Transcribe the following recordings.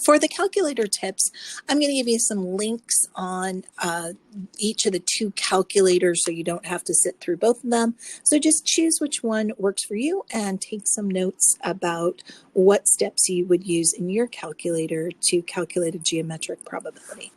For the calculator tips, I'm going to give you some links on each of the two calculators so you don't have to sit through both of them. So just choose which one works for you and take some notes about what steps you would use in your calculator to calculate a geometric probability.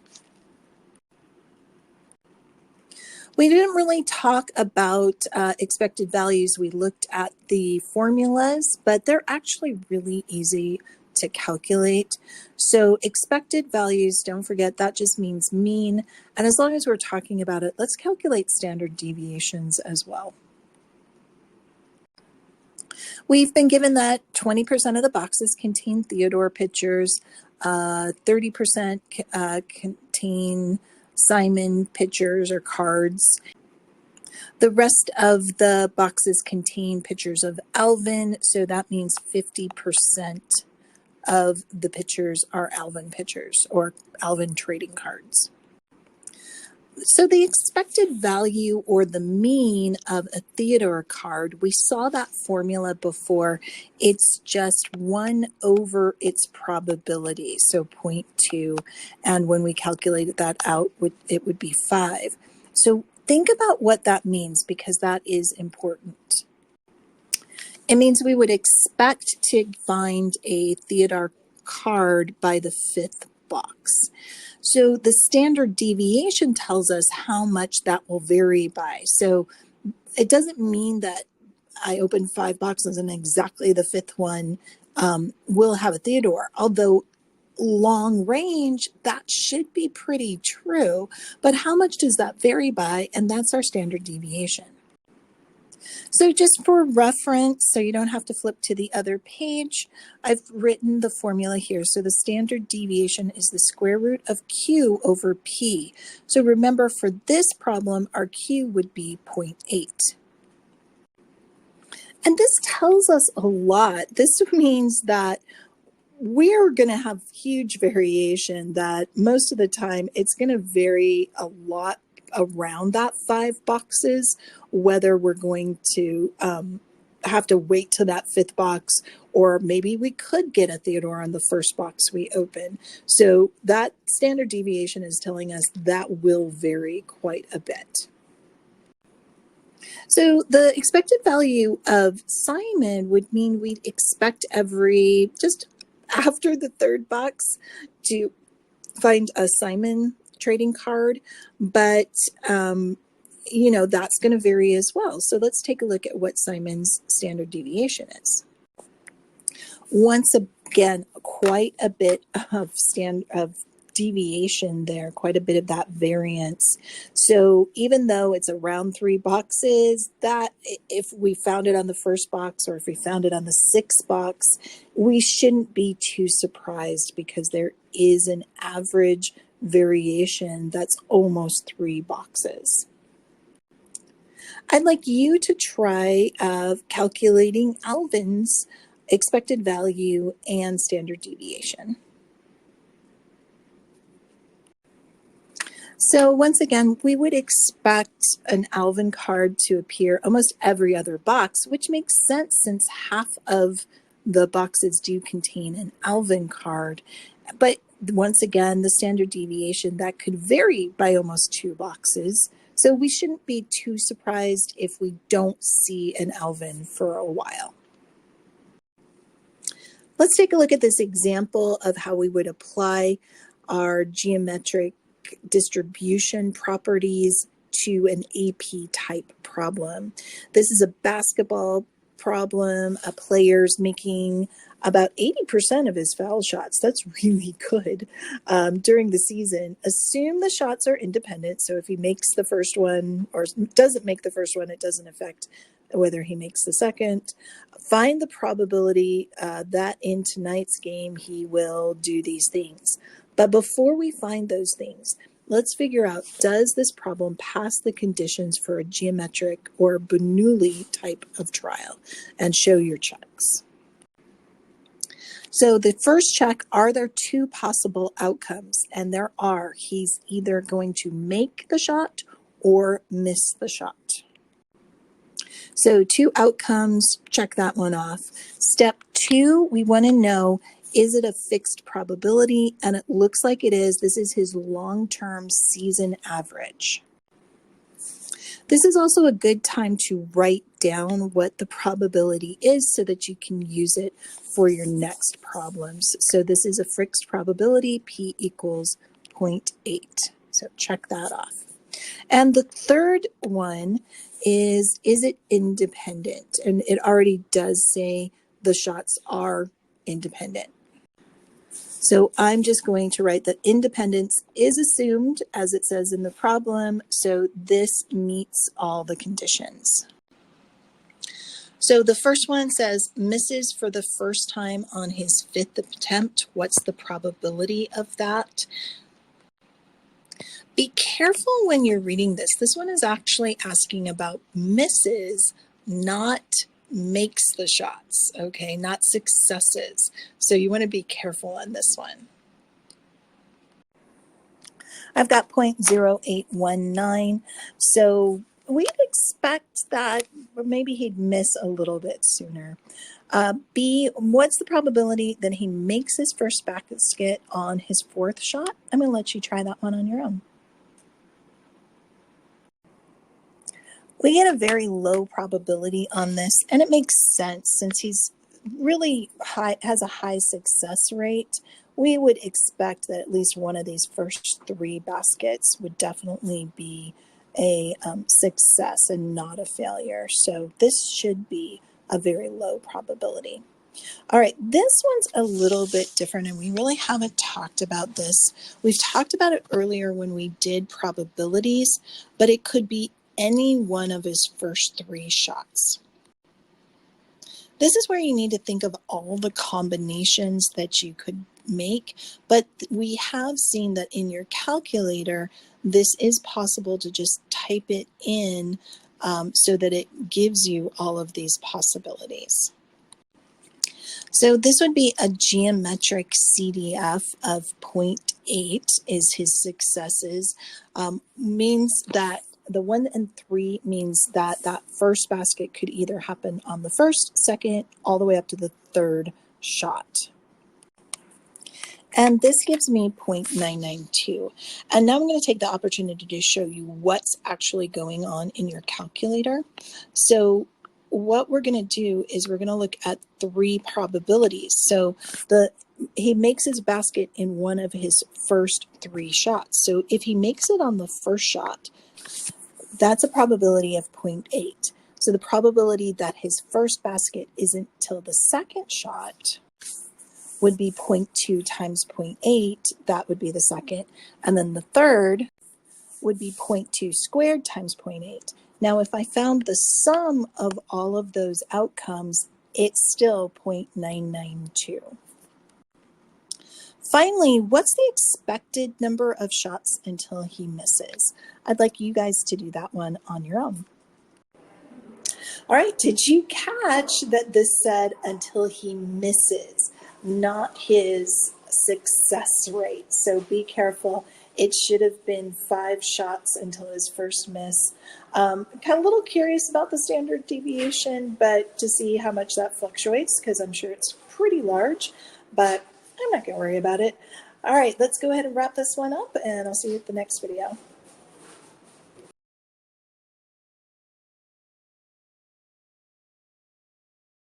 We didn't really talk about expected values. We looked at the formulas, but they're actually really easy to calculate. So expected values, don't forget, that just means mean. And as long as we're talking about it, let's calculate standard deviations as well. We've been given that 20% of the boxes contain Theodore pictures, 30% contain Simon pictures or cards. The rest of the boxes contain pictures of Alvin, so that means 50% of the pictures are Alvin pictures or Alvin trading cards. So the expected value or the mean of a Theodore card, we saw that formula before. It's just 1 over its probability, so 0.2. And when we calculated that out, it would be 5. So think about what that means, because that is important. It means we would expect to find a Theodore card by the 5th box. So the standard deviation tells us how much that will vary by. So it doesn't mean that I open 5 boxes and exactly the 5th one will have a Theodore, although long range, that should be pretty true. But how much does that vary by? And that's our standard deviation. So just for reference, so you don't have to flip to the other page, I've written the formula here. So the standard deviation is the square root of Q over P. So remember, for this problem, our Q would be 0.8. And this tells us a lot. This means that we're going to have huge variation, that most of the time it's going to vary a lot around that 5 boxes, whether we're going to have to wait to that 5th box, or maybe we could get a Theodore on the first box we open. So that standard deviation is telling us that will vary quite a bit. So the expected value of Simon would mean we'd expect just after the 3rd box to find a Simon trading card, but that's going to vary as well. So let's take a look at what Simon's standard deviation is. Once again, quite a bit of deviation there, quite a bit of that variance. So even though it's around 3 boxes, that if we found it on the 1st box or if we found it on the 6th box, we shouldn't be too surprised, because there is an average variation that's almost 3 boxes. I'd like you to try calculating Alvin's expected value and standard deviation. So once again, we would expect an Alvin card to appear almost every other box, which makes sense since half of the boxes do contain an Alvin card. But once again, the standard deviation, that could vary by almost 2 boxes. So we shouldn't be too surprised if we don't see an Alvin for a while. Let's take a look at this example of how we would apply our geometric distribution properties to an AP type problem. This is a basketball problem. A player's making about 80% of his foul shots. That's really good during the season. Assume the shots are independent. So if he makes the first one or doesn't make the first one, it doesn't affect whether he makes the second. Find the probability that in tonight's game he will do these things. But before we find those things, let's figure out, does this problem pass the conditions for a geometric or Bernoulli type of trial? And show your checks. So the first check, are there 2 possible outcomes? And there are. He's either going to make the shot or miss the shot. So 2 outcomes, check that one off. Step 2, we want to know is it a fixed probability? And it looks like it is. This is his long-term season average. This is also a good time to write down what the probability is so that you can use it for your next problems. So this is a fixed probability, P equals 0.8. So check that off. And the third one is it independent? And it already does say the shots are independent. So I'm just going to write that independence is assumed, as it says in the problem, so this meets all the conditions. So the first one says misses for the first time on his 5th attempt. What's the probability of that? Be careful when you're reading this. This one is actually asking about misses, not makes the shots, okay, not successes. So you want to be careful on this one. I've got 0.0819, so we'd expect that maybe he'd miss a little bit sooner. B, what's the probability that he makes his first basket on his 4th shot? I'm going to let you try that one on your own. We get a very low probability on this, and it makes sense since he's really high, has a high success rate. We would expect that at least one of these first 3 baskets would definitely be a success and not a failure. So this should be a very low probability. All right, this one's a little bit different, and we really haven't talked about this. We've talked about it earlier when we did probabilities, but it could be any one of his first 3 shots. This is where you need to think of all the combinations that you could make, but we have seen that in your calculator, this is possible to just type it in so that it gives you all of these possibilities. So this would be a geometric CDF of 0.8 is his successes, means that the 1 and 3 means that that first basket could either happen on the 1st, 2nd, all the way up to the 3rd shot. And this gives me 0.992. And now I'm going to take the opportunity to show you what's actually going on in your calculator. So what we're going to do is we're going to look at 3 probabilities. So he makes his basket in one of his first 3 shots. So if he makes it on the first shot, that's a probability of 0.8. So the probability that his first basket isn't till the 2nd shot would be 0.2 times 0.8. That would be the 2nd. And then the 3rd would be 0.2 squared times 0.8. Now, if I found the sum of all of those outcomes, it's still 0.992. Finally, what's the expected number of shots until he misses? I'd like you guys to do that one on your own. All right, did you catch that this said until he misses, not his success rate? So be careful. It should have been 5 shots until his first miss. Kind of a little curious about the standard deviation, but to see how much that fluctuates, because I'm sure it's pretty large, but I'm not going to worry about it. All right, let's go ahead and wrap this one up, and I'll see you at the next video.